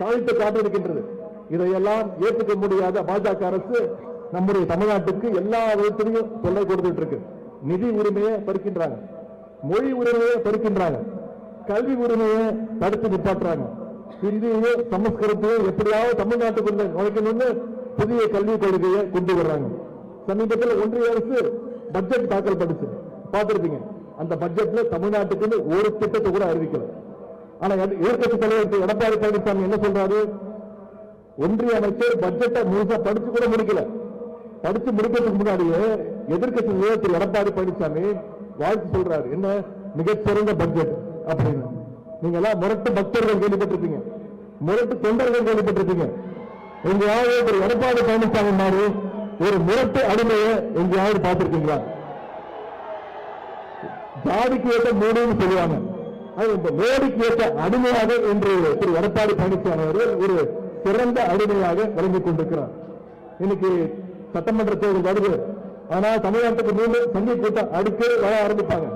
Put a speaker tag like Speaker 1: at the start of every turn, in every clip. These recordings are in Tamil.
Speaker 1: சாதித்து காட்டியிருக்கின்றது. இதையெல்லாம் ஏற்றுக்க முடியாத பாஜக அரசு நம்முடைய தமிழ்நாட்டுக்கு எல்லா விதத்திலையும் தொல்லை கொடுத்துட்டு இருக்கு. நிதி உரிமையை பறிக்கின்றாங்க, மொழி உரிமையை பறிக்கின்றாங்க, கல்வி உரிமையை தடுத்து நிப்பாட்டுறாங்க. ஹிந்தியோ சமஸ்கிருத்தையோ எப்படியாவது தமிழ்நாட்டுக்குள்ள நுழைக்கணும்னு புதிய கல்விக் கொள்கையை கொண்டு வர்றாங்க. சமீபத்தில் ஒன்றிய அரசு பட்ஜெட் தாக்கல் பண்ணிச்சு, பார்த்திருப்பீங்க. அந்த பட்ஜெட்ல தமிழ்நாட்டுக்குன்னு ஒரு திட்டத்தை கூட அறிவிக்கல. ஆனா எதிர்கட்சி தலைவர் எடப்பாடி பழனிசாமி என்ன சொல்றாரு? ஒன்றிய அமைச்சர் பட்ஜெட்டை முழுசா படிச்சு கூட முடிக்கல. படிச்சு முடிக்கிறதுக்கு முன்னாடியே எதிர்கட்சி தலைவர் திரு எடப்பாடி பழனிசாமி வாழ்த்து சொல்றாரு, என்ன மிகச்சிறந்த பட்ஜெட் அப்படின்னு. நீங்க எல்லாம் முரட்டு பக்தர்கள் கேள்விப்பட்டிருப்பீங்க, முரட்டு தொண்டர்கள் கேள்விப்பட்டிருப்பீங்க. எங்கேயாவது திரு எடப்பாடி பழனிசாமி மாதிரி ஒரு முரட்டு அடிமையை எங்கேயாவது பார்த்திருக்கீங்களா? ஜாதிக்கு ஏற்ற மூடின்னு சொல்லுவாங்க, மோடிக்கு ஏற்ற அடிமையாக என்று திரு எடப்பாடி பழனிசாமி அவர்கள் ஒரு சிறந்த அடிமையாக விளங்கிக் கொண்டிருக்கிறார். இன்னைக்கு சட்டமன்ற தேர்தல் வருது. ஆனால் தமிழ்நாட்டுக்கு மீண்டும் சங்கி கூட்டம் அடிக்கடி வர ஆரம்பிப்பாங்க.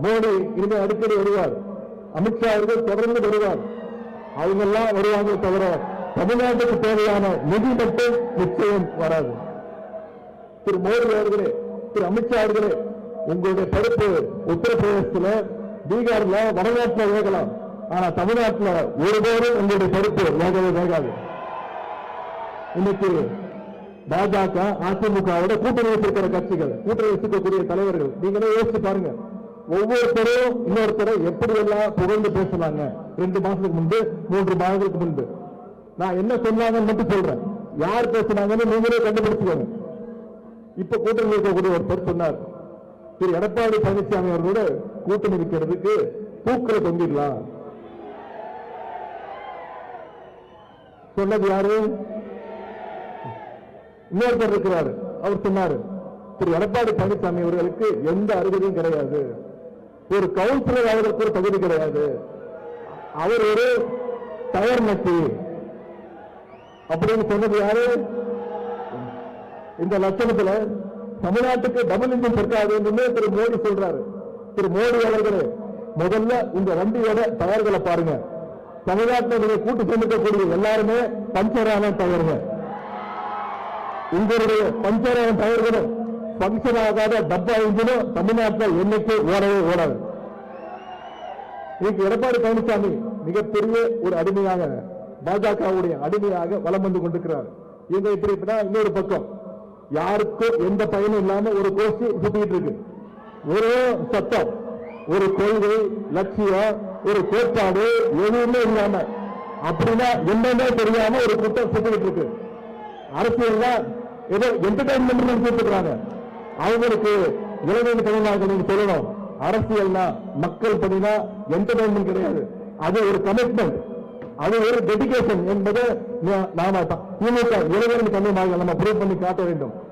Speaker 1: மோடி இனிமேல் அடிக்கடி வருவார், அமித்ஷா அவர்கள் தொடர்ந்து வருவார். அவங்க எல்லாம் வருவாங்க தவிர தமிழ்நாட்டுக்கு தேவையான நிதி மட்டும் நிச்சயம் வராது. திரு மோடி அவர்களே, திரு அமித்ஷா அவர்களே, உங்களுடைய படிப்பு உத்தரப்பிரதேசத்தில், பீகார்ல, வடநாட்டில் வேகலாம். ஆனா தமிழ்நாட்டில் ஒருபோதும் உங்களுடைய படிப்பு வேகவே வேகாது. இன்னைக்கு பாஜக அதிமுகவோட கூட்டணி வச்சிருக்கிற கட்சிகள், கூட்டணி வச்சிருக்கக்கூடிய தலைவர்கள், நீங்களே யோசிச்சு பாருங்க. ஒவ்வொருத்தரும் இன்னொருத்தரை எப்படி எல்லாம் புகழ்ந்து பேசுனாங்க 2 மாசத்துக்கு முன்பு, 3 மாதங்களுக்கு முன்பு. நான் என்ன சொன்னாங்கன்னு மட்டும் சொல்றேன், யார் பேசினாங்கன்னு நீங்களே கண்டுபிடிச்சுக்கோங்க. இப்ப கூட்டணி இருக்கக்கூடிய ஒருத்தர் சொன்னார், திரு எடப்பாடி பழனிசாமி அவர்களோட கூட்டணி வைக்கிறதுக்கு பூக்களை தொங்கிடலாம். சொன்னது யாரு? இன்னொருத்தர் இருக்கிறாரு, அவர் சொன்னாரு, திரு எடப்பாடி பழனிசாமி அவர்களுக்கு எந்த அருகதையும் கிடையாது, ஒரு கவுன்சிலர் அவருக்கு ஒரு தகுதி கிடையாது, அவர் ஒரு டயர் நட்டி அப்படின்னு சொன்னது யாரு? இந்த லட்சணத்துல தமிழ்நாட்டுக்கு டபுள் இன்ஜின் சர்க்கார் என்று திரு மோடி சொல்றாரு. திரு மோடி அவர்களே, முதல்ல உங்க வண்டியோட டயர்களை பாருங்க. தமிழ்நாட்டில் நீங்க கூட்டு சேர்ந்திருக்கக்கூடிய எல்லாருமே பஞ்சரான டயருங்க. உங்களுடைய பஞ்சரான டயர்களும் பங்கன் ஆகாத டப்பா இன்ஜினும் தமிழ்நாட்டில் என்னைக்கு ஓடவே ஓடாது. இன்னைக்கு எடப்பாடி பழனிசாமி மிகப்பெரிய ஒரு அடிமையாக, பாஜகவுடைய அடிமையாக வலம் வந்து கொண்டிருக்கிறார். இவங்க இப்படி இன்னொரு பக்கம் யாருக்கும் எந்த பயனும் இல்லாம ஒரு கோஷ்டி சுத்திட்டு இருக்கு. ஒரு சட்டம், ஒரு கொள்கை, லட்சியம், ஒரு கோட்பாடு எதுவுமே இல்லாம, அப்படின்னா என்னன்னே தெரியாம ஒரு கூட்டம் சுத்திட்டு இருக்கு. அரசியல் ஏதோ என்டர்டைன்மெண்ட் கூப்பிட்டுறாங்க. அவங்களுக்கு இளைஞர் தமிழ்நாடு நீங்க சொல்லணும், அரசியல்னா மக்கள் பணினா என்டர்டைன்மெண்ட் கிடையாது, அது ஒரு கமிட்மெண்ட், அது ஒரு டெடிகேஷன் என்பதை நாம திமுக இளைஞர்கள் தமிழ்நாடு நம்ம ப்ரூவ் பண்ணி காட்ட வேண்டும்.